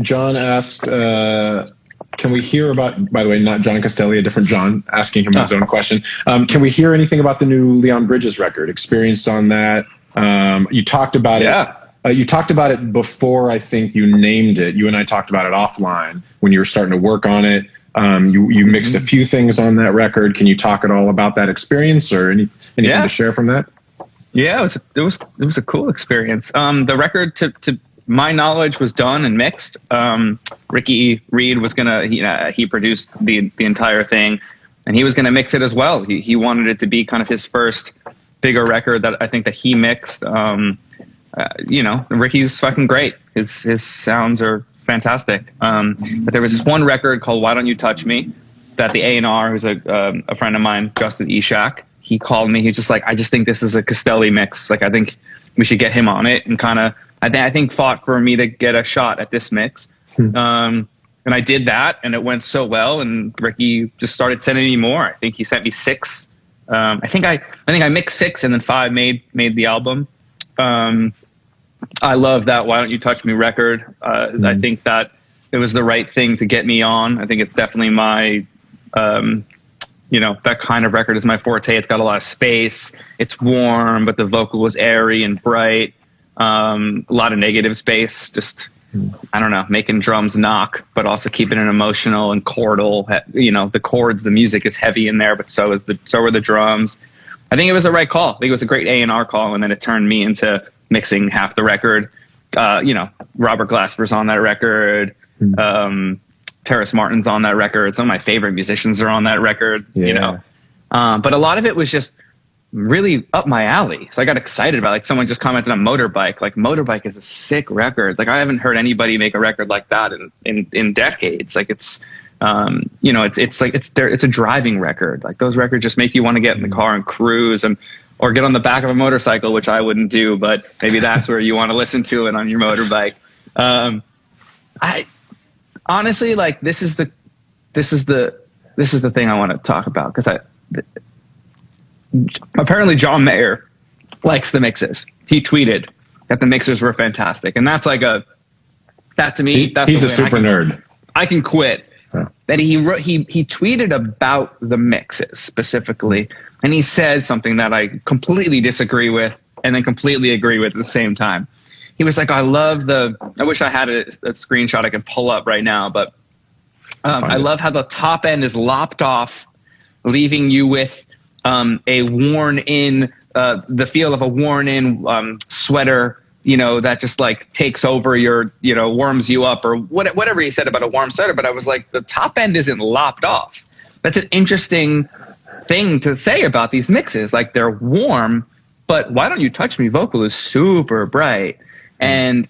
John asked, can we hear about, by the way, not Jon Castelli, a different John, asking him his own question. Can we hear anything about the new Leon Bridges record? Experience on that? You talked about it. You talked about it before I think you named it. You and I talked about it offline when you were starting to work on it. You mixed a few things on that record. Can you talk at all about that experience or anything to share from that? Yeah, it was a cool experience. The record, to my knowledge, was done and mixed. Ricky Reed was he produced the entire thing, and he was gonna mix it as well. He wanted it to be kind of his first bigger record that I think that he mixed. Ricky's fucking great. His sounds are fantastic. But there was this one record called "Why Don't You Touch Me" that the A&R, who's a friend of mine, Justin Eshak, he called me. He's just like, I just think this is a Castelli mix. Like, I think we should get him on it, and kind of, I think fought for me to get a shot at this mix. And I did that, and it went so well. And Ricky just started sending me more. I think he sent me 6. I think I mixed 6, and then 5 made the album. I love that "Why Don't You Touch Me" record. I think that it was the right thing to get me on. I think it's definitely my, that kind of record is my forte. It's got a lot of space. It's warm, but the vocal was airy and bright. A lot of negative space. Just, I don't know, making drums knock, but also keeping it emotional and chordal. The chords, the music is heavy in there, but so were the drums. I think it was the right call. I think it was a great A&R call, and then it turned me into mixing half the record. Robert Glasper's on that record. Terrace Martin's on that record. Some of my favorite musicians are on that record. But a lot of it was just really up my alley. So I got excited about, like, someone just commented on Motorbike. Like, Motorbike is a sick record. Like, I haven't heard anybody make a record like that in decades. Like, it's it's a driving record. Like, those records just make you want to get in the car and cruise or get on the back of a motorcycle, which I wouldn't do, but maybe that's where you want to listen to it on your motorbike. I honestly, like, this is the thing I want to talk about, because apparently John Mayer likes the mixes. He tweeted that the mixes were fantastic, and that's like that to me. He's a super nerd. I can quit. That he tweeted about the mixes specifically, and he said something that I completely disagree with and then completely agree with at the same time. He was like, I wish I had a screenshot I could pull up right now, but I love how the top end is lopped off, leaving you with a worn in, the feel of a worn in sweater, that just like takes over your, warms you up, or whatever he said about a warm sweater. But I was like, the top end isn't lopped off. That's an interesting thing to say about these mixes. Like, they're warm, but "Why Don't You Touch Me" vocal is super bright. And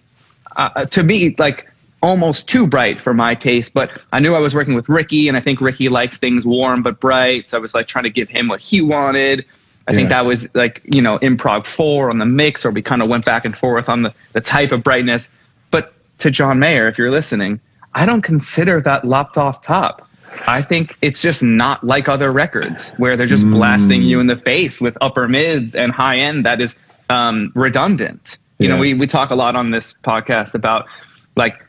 to me, like, almost too bright for my taste. But I knew I was working with Ricky, and I think Ricky likes things warm but bright. So I was like trying to give him what he wanted. I think that was like, improv 4 on the mix, or we kind of went back and forth on the type of brightness. But to John Mayer, if you're listening, I don't consider that lopped off top. I think it's just not like other records where they're just blasting you in the face with upper mids and high end that is redundant. We talk a lot on this podcast about, like,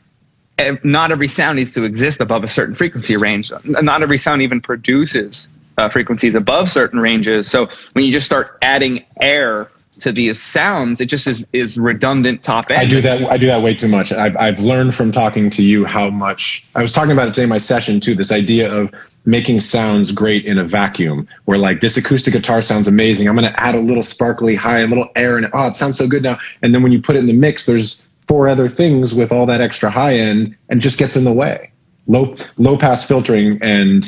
not every sound needs to exist above a certain frequency range. Not every sound even produces frequencies above certain ranges. So when you just start adding air to these sounds, it just is redundant top end. I do that way too much. I've learned from talking to you how much. I was talking about it today in my session too, this idea of making sounds great in a vacuum, where, like, this acoustic guitar sounds amazing. I'm going to add a little sparkly high, a little air in it. Oh, it sounds so good now. And then when you put it in the mix, there's 4 other things with all that extra high end, and just gets in the way. Low pass filtering, and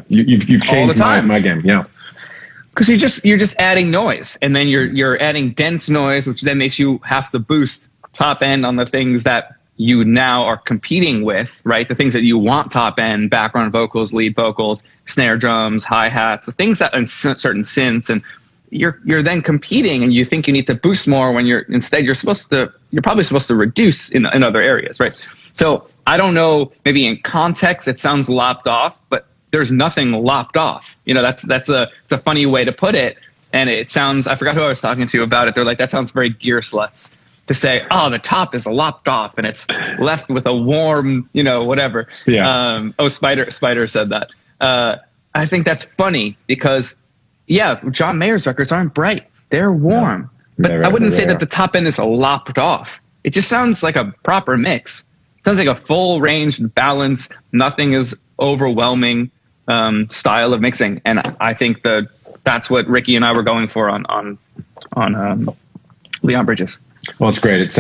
you've changed my game. Yeah. Because you're just adding noise, and then you're adding dense noise, which then makes you have to boost top end on the things that you now are competing with, right? The things that you want top end: background vocals, lead vocals, snare drums, hi-hats, the things that, and certain synths, and you're then competing, and you think you need to boost more when you're probably supposed to reduce in other areas, right? So I don't know, maybe in context it sounds lopped off, but there's nothing lopped off. That's a funny way to put it. And it sounds, I forgot who I was talking to about it. They're like, that sounds very Gear Sluts to say, oh, the top is lopped off and it's left with a warm, whatever. Yeah. Spider said that. I think that's funny because, yeah, John Mayer's records aren't bright. They're warm. But I wouldn't say that the top end is lopped off. It just sounds like a proper mix. It sounds like a full range balance. Nothing is overwhelming style of mixing. And I think that's what Ricky and I were going for on Leon Bridges. Well, it's great. It's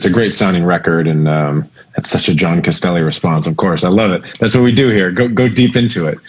a great sounding record, and that's such a Jon Castelli response. Of course, I love it. That's what we do here. Go deep into it.